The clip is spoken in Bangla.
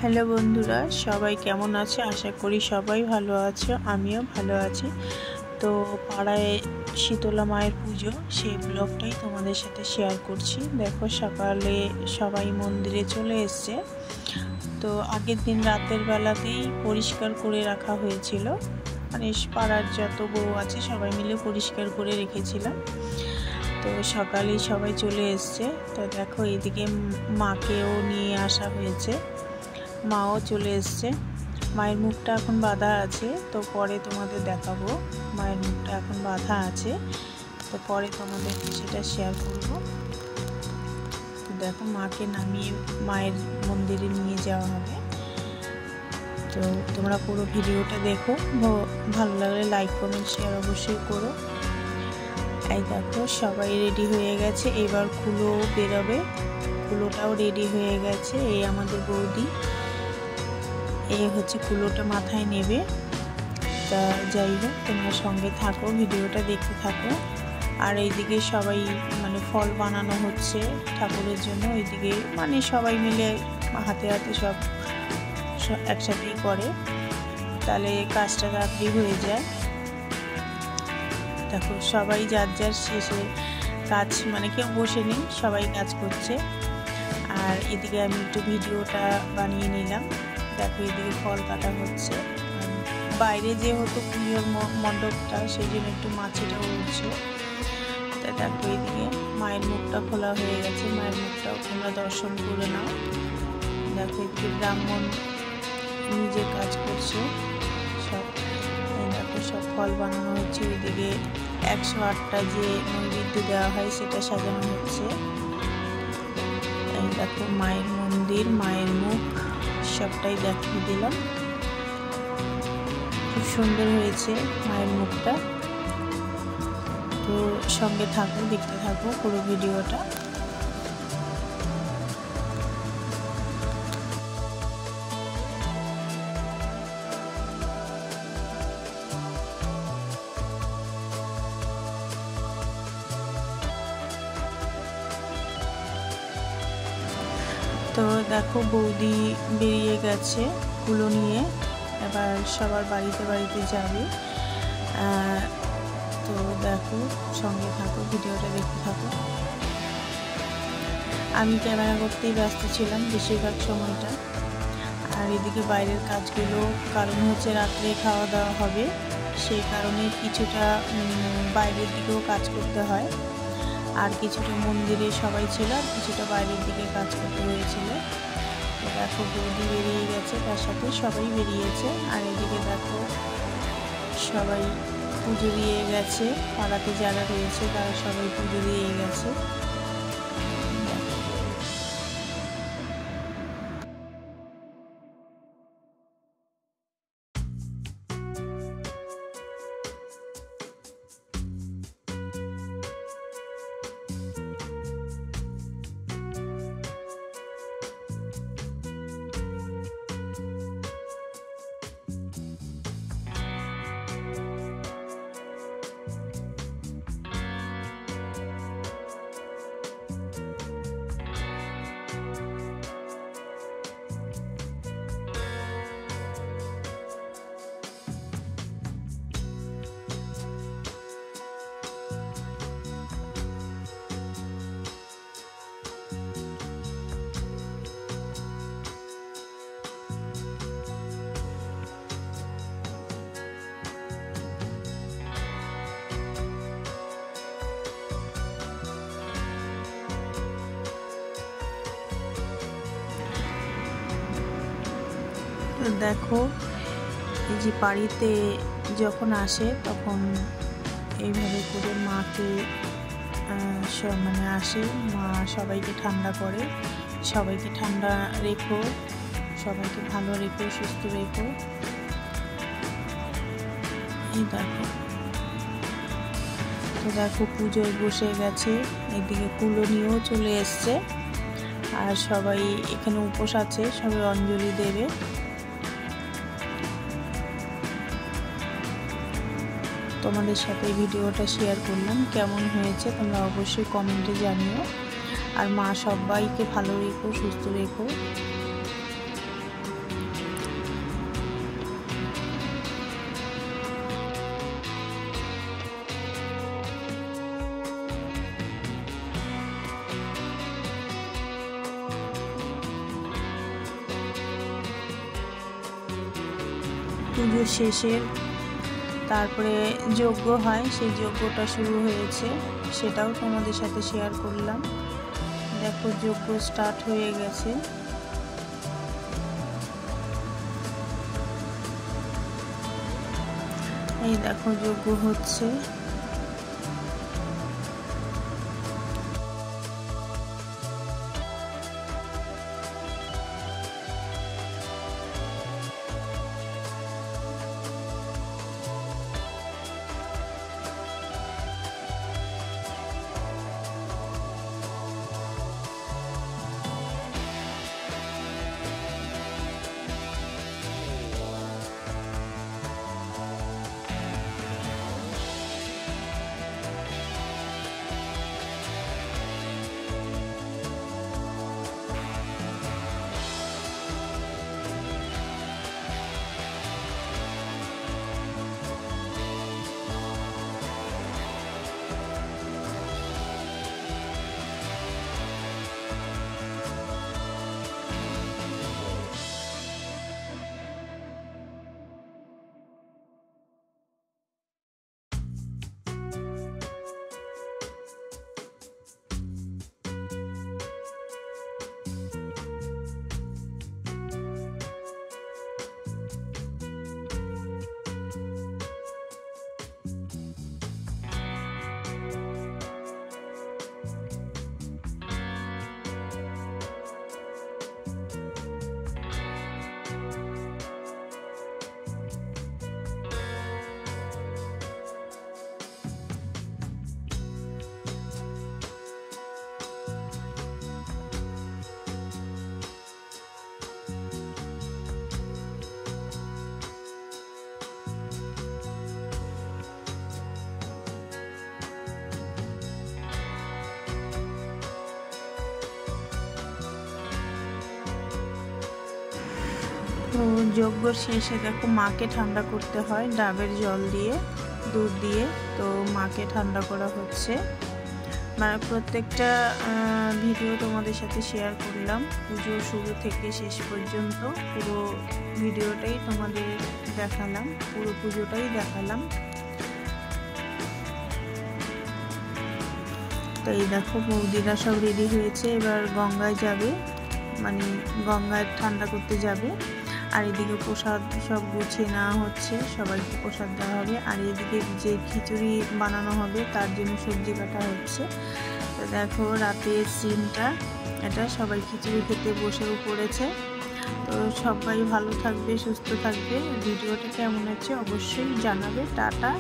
হ্যালো বন্ধুরা, সবাই কেমন আছে? আশা করি সবাই ভালো আছো, আমিও ভালো আছি। তো পাড়ায় শীতলা মায়ের পুজো, সেই ব্লগটাই তোমাদের সাথে শেয়ার করছি। দেখো, সকালে সবাই মন্দিরে চলে এসছে। তো আগের দিন রাতের বেলাতেই পরিষ্কার করে রাখা হয়েছিল, মানে পাড়ার যত বউ আছে সবাই মিলে পরিষ্কার করে রেখেছিলাম। তো সকালেই সবাই চলে এসছে। তো দেখো, এদিকে মাকেও নিয়ে আসা হয়েছে, মাও চলে এসছে। মায়ের মুখটা এখন বাঁধা আছে, তো পরে তোমাদের দেখাবো। মায়ের মুখটা এখন বাঁধা আছে, তো পরে তোমাদেরকে সেটা শেয়ার করব। তো দেখো, মাকে নামিয়ে মায়ের মন্দিরে নিয়ে যাওয়া হবে। তো তোমরা পুরো ভিডিওটা দেখো, ভালো লাগলে লাইক কমেন্ট শেয়ার অবশ্যই করো। এই দেখো, সবাই রেডি হয়ে গেছে, এবার কুলো বেরোবে, কুলোটাও রেডি হয়ে গেছে। এই আমাদের বৌদি, এই হচ্ছে কুলোটা মাথায় নেবে। তা যাই হোক, তোমরা সঙ্গে থাকো, ভিডিওটা দেখতে থাকো। আর এইদিকে সবাই মানে ফল বানানো হচ্ছে ঠাকুরের জন্য। ওইদিকে মানে সবাই মিলে হাতে হাতে সব একসাথেই করে, তাহলে কাজটা তাড়াতাড়ি হয়ে যায়। দেখো, সবাই যার যার শেষে কাজ, মানে কেউ বসে নেই, সবাই কাজ করছে। আর এদিকে আমি একটু ভিডিওটা বানিয়ে নিলাম। দেখো, এদিকে ফল কাটা হচ্ছে। বাইরে যেহেতু পুজোর মণ্ডপটা, সেই জন্য একটু মাছিটা উঠছে। তা দেখো, এদিকে মায়ের মুখটা খোলা হয়ে গেছে, মায়ের মুখটাও তোমরা দর্শন করে নাও। দেখো, এদিকে ব্রাহ্মণ নিজে কাজ করছে সব। দেখো, সব ফল বানানো হচ্ছে। ওইদিকে 108টা যে নৈবেদ্য দেওয়া হয় সেটা সাজানো হচ্ছে। এই দেখো, মায়ের মন্দির, মায়ের মুখ সবটাই দেখিয়ে দিলাম। খুব সুন্দর হয়েছে মায়ের মুখটা। তো সঙ্গে থাকো, দেখতে থাকো পুরো ভিডিওটা। তো দেখো, বৌদি বেরিয়ে গেছে কুলো নিয়ে, এবার সবার বাড়িতে বাড়িতে যাবে। তো দেখো, সঙ্গে থাকো, ভিডিওটা দেখতে থাকো। আমি ক্যামেরা করতেই ব্যস্ত ছিলাম বেশিরভাগ সময়টা। আর এদিকে বাইরের কাজগুলো, কারণ হচ্ছে রাত্রে খাওয়া দাওয়া হবে, সেই কারণে কিছুটা বাইরের দিকেও কাজ করতে হয়। আর কিছুটা মন্দিরে সবাই ছিল, আর কিছুটা বাইরের দিকে কাজ করতে হয়েছিল। তো দেখো, বৌদি বেরিয়ে গেছে, তার সাথে সবাই বেরিয়েছে। আর এদিকে দেখো, সবাই পুজো দিয়ে গেছে, পাড়াতে যারা রয়েছে তারা সবাই পুজো দিয়ে গেছে। দেখো, এই যে বাড়িতে যখন আসে তখন এইভাবে করে মাকে মানে আসে, মা সবাইকে ঠান্ডা করে, সবাইকে ঠান্ডা রেখো, সবাইকে ভালো রেখো, সুস্থ রেখো। এই দেখো, তো দেখো, পুজোয় বসে গেছে, এদিকে কুলো নিয়েও চলে এসছে। আর সবাই এখানে উপোস আছে, সবাই অঞ্জলি দেবে। তোমাদের সাথে ভিডিওটা শেয়ার করলাম, কেমন হয়েছে তোমরা অবশ্যই কমেন্টে জানিও। আর মা সবাইকে ভালো রেখো, সুস্থ রেখো। পুজো শেষের তারপরে যজ্ঞ হয়, সেই যজ্ঞটা শুরু হয়েছে, সেটাও তোমাদের সাথে শেয়ার করলাম। দেখো যজ্ঞ স্টার্ট হয়ে গেছে। এই দেখো যজ্ঞ হচ্ছে। তো যজ্ঞ শেষে দেখো মাকে ঠান্ডা করতে হয় ডাবের জল দিয়ে, দুধ দিয়ে। তো মাকে ঠান্ডা করা হচ্ছে। মানে প্রত্যেকটা ভিডিও তোমাদের সাথে শেয়ার করলাম, পুজো শুরু থেকে শেষ পর্যন্ত পুরো ভিডিওটাই তোমাদের দেখালাম, পুরো পুজোটাই দেখালাম। তো এই দেখো বৌদিরা সব রেডি হয়েছে, এবার গঙ্গায় যাবে, মানে গঙ্গায় ঠান্ডা করতে যাবে। আর এদিকে প্রসাদ সব গুছিয়ে নেওয়া হচ্ছে, সবাইকে প্রসাদ দেওয়া হবে। আর এদিকে যে খিচুড়ি বানানো হবে তার জন্য সবজি কাটা হচ্ছে। তো দেখো রাতের সিনটা এটা, সবাই খিচুড়ি খেতে বসেও পড়েছে। তো সবাই ভালো থাকবে, সুস্থ থাকবে। ভিডিওটা কেমন হচ্ছে অবশ্যই জানাবে। টাটা।